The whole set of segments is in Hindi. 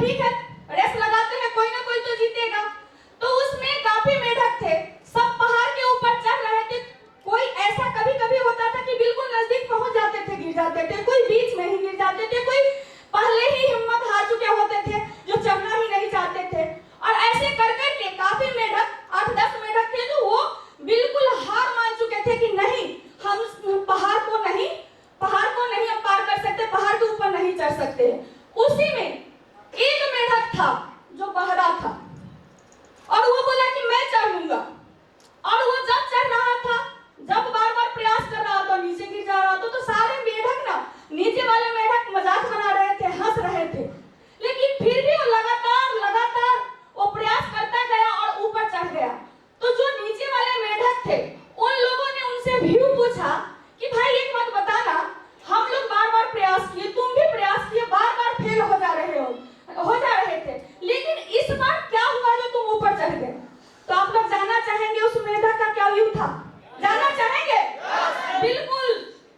ठीक है, रेस लगाते हैं, कोई ना कोई तो जीतेगा। तो उसमें काफी मेढक थे, सब पहाड़ के ऊपर चढ़ रहे थे। कोई ऐसा कभी कभी होता था कि बिल्कुल नजदीक पहुंच जाते थे, गिर जाते थे, कोई बीच में ही गिर जाते थे, कोई पहले ही हिम्मत हार चुके होते थे जो चढ़ना ही नहीं चाहते थे। और ऐसे कर करके काफी मेढक, 8-10 मेढक थे, तो वो बिल्कुल हार मान चुके थे कि नहीं, हम पहाड़ को नहीं हम पार कर सकते, पहाड़ के ऊपर नहीं चढ़ सकते। उसी में एक मेढक था जो बहरा था और वो बोला कि मैं चढ़ूंगा। और वो जब चढ़ रहा था, जब बार बार प्रयास कर रहा था, नीचे गिर जा रहा था, तो सारे मेढक ना, नीचे वाले मेढक मजाक बना रहे थे, हंस रहे थे। लेकिन फिर भी वो लगातार वो प्रयास करता गया और ऊपर चढ़ गया। तो जो नीचे वाले मेढक थे, उन लोगों ने उनसे व्यू पूछा कि भाई एक बात बताना, हम लोग बार बार प्रयास किए, तुम भी प्रयास किए, बार बार फेल हो जा रहे थे, लेकिन इस बार क्या हुआ जो तुम ऊपर चढ़ गए? तो आप लोग जानना चाहेंगे उस मेढक का क्या व्यू था? जानना चाहेंगे? बिल्कुल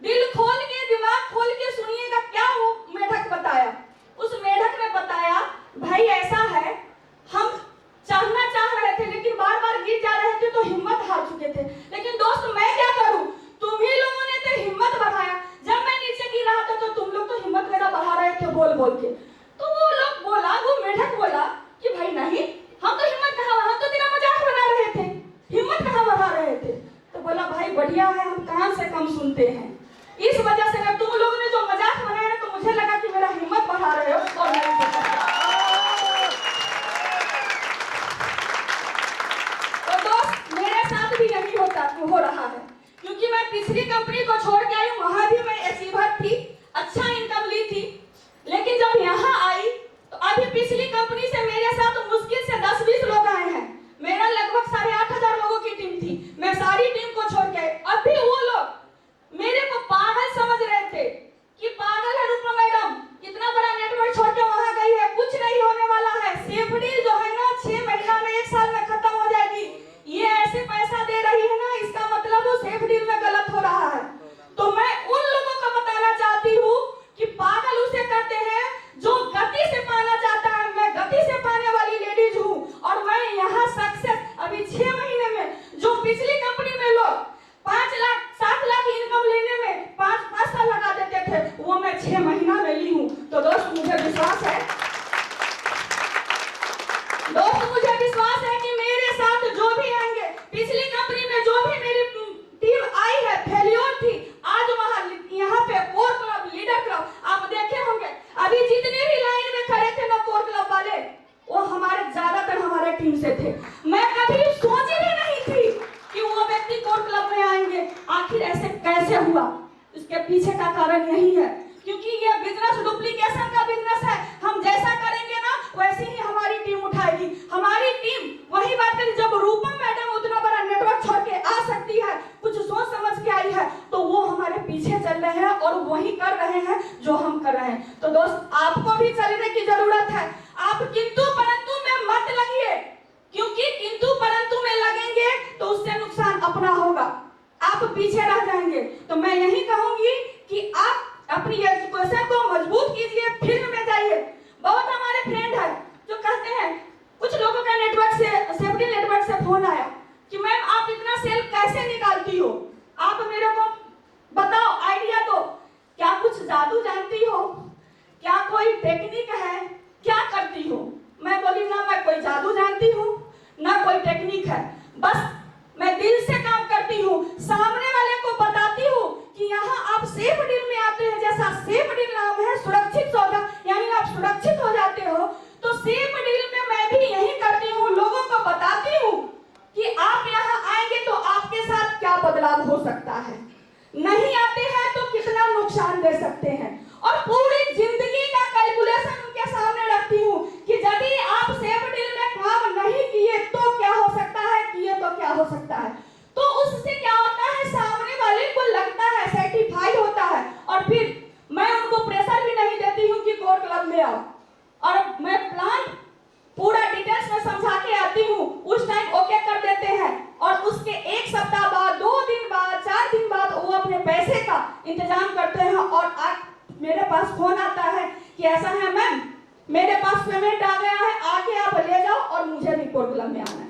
दिल खोल के, दिमाग खोल के सुनिएगा क्या वो मेढक बताया। उस मेढक ने बताया, भाई ऐसा है, हम चढ़ना चाह रहे थे लेकिन बार बार गिर जा रहे थे तो हिम्मत हार चुके थे। लेकिन दोस्त मैं क्या करूं, तुम ही लोगों ने तो हिम्मत बढ़ाया। जब मैं नीचे गिर रहा था तो तुम लोग तो हिम्मत मेरा बढ़ा रहे थे बोल बोल के। तो वो लोग बोला, वो मेढक बोला कि भाई नहीं, हम तो हिम्मत कहाँ, हम तो तेरा मजाक बना रहे थे, हिम्मत कहाँ बढ़ा रहे थे। तो बोला भाई बढ़िया है, हम कान से कम सुनते हैं, इस वजह से अगर तुम लोगों ने जो मजाक बनाया तो मुझे लगा कि मेरा हिम्मत बढ़ा रहे हो और नहीं। तो दोस्त मेरे साथ भी यही हो रहा है, क्योंकि मैं पिछली कंपनी को छोड़ के आई, वहां भी मैं अचीवर थी, अच्छा इनकम ली थी, लेकिन जब यहाँ आई तो अभी पिछली कंपनी से मेरे साथ मुश्किल से 10-20 लोग आए हैं। मेरा लगभग 8,500 लोगों की टीम थी, मैं सारी टीम को छोड़ के, अभी वो लोग मेरे को पागल समझ रहे थे कि पागल है रूपा मैडम, इतना बड़ा नेटवर्क छोड़ के वहां गई है, कुछ नहीं होने वाला है, सेफ डील जो है ना 6 महीना में 1 साल में खत्म हो जाएगी, ये ऐसे पैसा दे रही है ना, इसका मतलब वो सेफ डील में गलत हो रहा है। तो मैं उन लोगों को बताना चाहती हूँ कि पागल उसे कहते हैं जो गति से पाना चाहता है। मैं गति से पाने वाली लेडीज हूँ और मैं यहाँ सक्सेस, अभी 6 महीने में जो पिछली कंपनी में लोग 5 लाख 7 लाख इनकम लेने में 5 साल लगा देते थे, वो मैं 6 महीना में ली हूँ। तो दोस्त मुझे विश्वास है, कि मेरे साथ जो भी आएंगे, पिछली कंपनी में जो भी मेरी टीम आई है फेल्योर थी, आज वहाँ यहाँ पे कोर क्लब, लीडर क्लब आप देखे होंगे, अभी जितने भी लाइन में खड़े थे ना कोर क्लब वाले, वो हमारे ज्यादातर हमारे टीम से थे। मैं कभी सोच ही नहीं थी कि वो व्यक्ति कोर क्लब में आएंगे। आखिर ऐसे कैसे हुआ, इसके पीछे का कारण यही है, क्योंकि ये बिजनेस डुप्लीकेशन का बिजनेस है। हम जैसा करेंगे ना वैसे ही हमारी टीम उठाएगी। हमारी टीम वही बात है, जब रूपम मैडम उतना बड़ा नेटवर्क छोड़ के आ सकती है, कुछ सोच समझ के आई है, तो वो हमारे पीछे चल रहे हैं और वही कर रहे हैं जो हम कर रहे हैं। तो दोस्त आपको भी चलने की जरूरत है। आप किंतु परंतु में मत लगिए, क्योंकि किंतु परंतु में लगेंगे तो उससे नुकसान अपना होगा, आप पीछे रह जाएंगे। तो मैं यही कहूंगी कि आप अपनी एजुकेशन को मजबूत कीजिए, फील्ड में जाइए। बहुत हमारे फ्रेंड है जो कहते हैं, कुछ लोगों का नेटवर्क से, सेफ्टी नेटवर्क से फोन आया कि मैम आप इतना सेल कैसे निकालती हो, आप मेरे को बताओ, आइडिया दो, क्या कुछ जादू जानती हो, क्या कोई टेक्निक है, क्या करती हो? मैं बोली ना मैं कोई जादू जानती हूँ ना कोई टेक्निक है, बस मैं दिल से काम करती हूँ, सामने वाले को बताती हूँ कि यहाँ आप सेफ डील में आते हैं, जैसा सेफ डील नाम है सुरक्षित सौदा, यानी आप सुरक्षित हो जाते हो। तो सेफ डील में मैं भी यही करती हूँ, लोगों को बताती हूँ कि आप यहाँ आएंगे तो आपके साथ क्या बदलाव हो सकता है, नहीं आते हैं तो कितना नुकसान दे सकते हैं, और पूरी जिंदगी का कैलकुलेशन उनके सामने रखती हूँ कि यदि आप सेफ डील में काम नहीं किए तो क्या हो सकता है, किए तो क्या हो सकता है। तो उससे क्या होता है, सामने वाले को लगता है, सर्टिफाइड होता है, और फिर मैं उनको प्रेशर भी नहीं देती हूँ कि कोर क्लब में आओ, और मैं प्लान पूरा डिटेल्स में समझा के आती हूँ, उस टाइम ओके कर देते हैं, और उसके 1 सप्ताह बाद, 2 दिन बाद, 4 दिन बाद वो अपने पैसे का इंतजाम करते हैं, और आज मेरे पास फोन आता है कि ऐसा है मैम, मेरे पास पेमेंट आ गया है, आके आप ले जाओ और मुझे भी कोर्ट क्लब में आना है।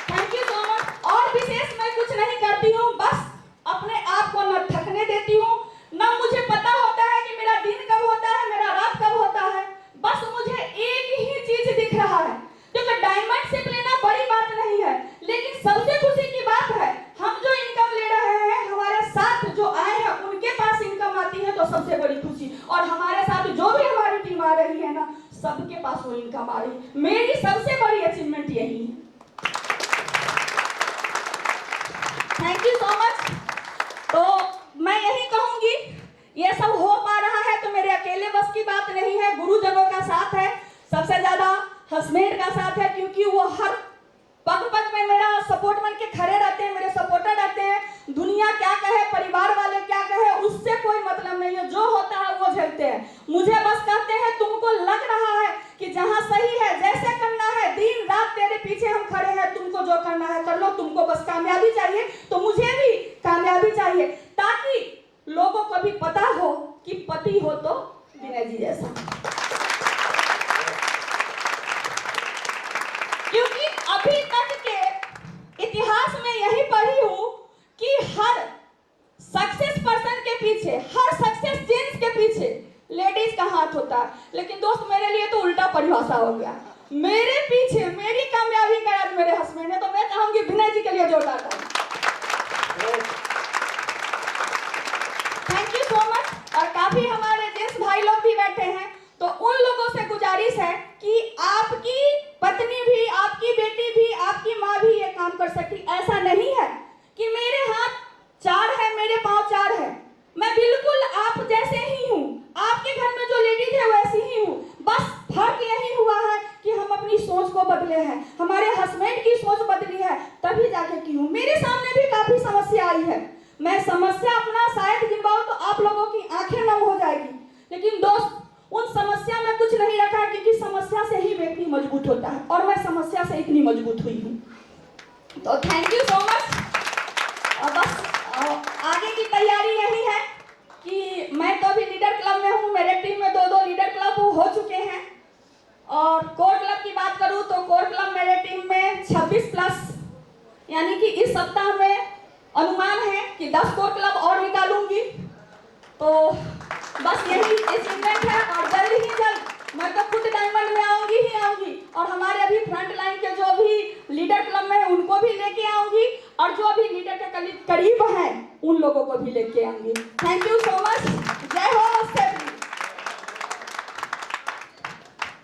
Thank you so much. और विशेष मैं कुछ नहीं करती हूँ, बस अपने आप को न थकने देती हूँ, न मुझे पता होता है कि मेरा दिन कब होता है, मेरा रात कब होता है। बस मुझे एक ही चीज दिख रहा है, क्योंकि डायमंड शिप लेना बड़ी बात नहीं है, लेकिन सबसे खुशी की बात है हम जो इनकम ले रहे हैं, हमारे साथ जो आए हैं उनके पास इनकम आती है तो सबसे बड़ी खुशी, और हमारे साथ जो भी हमारी टीम आ रही है ना, सबके पास वो इनकम आ रही। मेरी सबसे बड़ी अचीवमेंट यही है। Thank you so much. तो मैं यही कहूंगी, ये सब हो पा रहा है तो मेरे अकेले बस की बात नहीं है, गुरुजनों का साथ है, सबसे ज्यादा हस्बैंड का साथ है, क्योंकि वो हर पग पग में मेरा सपोर्ट बन के खड़े रहते हैं, मेरे सपोर्टर रहते हैं। दुनिया क्या कहे, परिवार वाले क्या कहे, उससे कोई मतलब नहीं है, जो होता है वो झेलते हैं। मुझे बस कहते हैं तुमको लग रहा है कि जहां सही है, जैसे करना है, दिन रात तेरे पीछे हम खड़े हैं, तुमको जो करना है कर लो, तुमको बस कामयाबी चाहिए, तो मुझे भी कामयाबी चाहिए, ताकि लोगों को भी पता हो कि पति हो तो विनय जी जैसा। क्योंकि अभी तक के इतिहास में यही पढ़ी हूं कि हर सक्सेस पर्सन के पीछे, हर सक्सेस जेंट्स के पीछे लेडीज का हाथ होता है। लेकिन दोस्त मेरे लिए तो उल्टा परिभाषा हो गया, मेरे पीछे मेरी कामयाबी का राज मेरे हस्बैंड है। तो मैं चाहूंगी विनय जी के लिए जोरदार ताली। Thank you so much. और काफी हमारे जेंट्स भाई लोग भी बैठे हैं, तो उन लोगों से गुजारिश है कि आपकी पत्नी भी, आपकी बेटी भी, आपकी माँ भी ये काम कर सकती। ऐसा नहीं है कि मेरे हाथ चार है, मेरे पांव चार है, मैं बिल्कुल आप जैसे ही हूँ, आपके घर में जो लेडीज है वैसी ही हूँ। बस फर्क यही हुआ है कि हम अपनी सोच को बदले हैं, हमारे हस्बैंड की सोच बदली है, तभी जाके की हूँ। मेरे सामने भी काफी समस्या आई है, मैं समस्या अपना शायद गिनवाऊं तो आप लोगों की आंखें नम हो जाएगी, लेकिन दोस्त उन समस्या में कुछ नहीं रखा है, क्योंकि समस्या से ही व्यक्ति मजबूत होता है, और मैं समस्या से इतनी मजबूत हुई हूँ। तो थैंक यू सो मच। और बस आगे की तैयारी यही है कि मैं तो अभी लीडर क्लब में हूँ, मेरे टीम में 2 लीडर क्लब हो चुके हैं, और कोर क्लब की बात करूँ तो कोर क्लब मेरे टीम में 26+, यानी कि इस सप्ताह में अनुमान है कि 10 कोर क्लब और निकालूंगी। तो बस यही अचीवमेंट है, और जल्द ही जल्द मैं तो खुद डायमंड में आऊंगी ही आऊंगी, और हमारे अभी फ्रंट लाइन के जो भी लीडर क्लब में है उनको भी लेके आऊंगी, और जो अभी लीडर के करीब हैं उन लोगों को भी लेके आऊंगी। Thank you so much.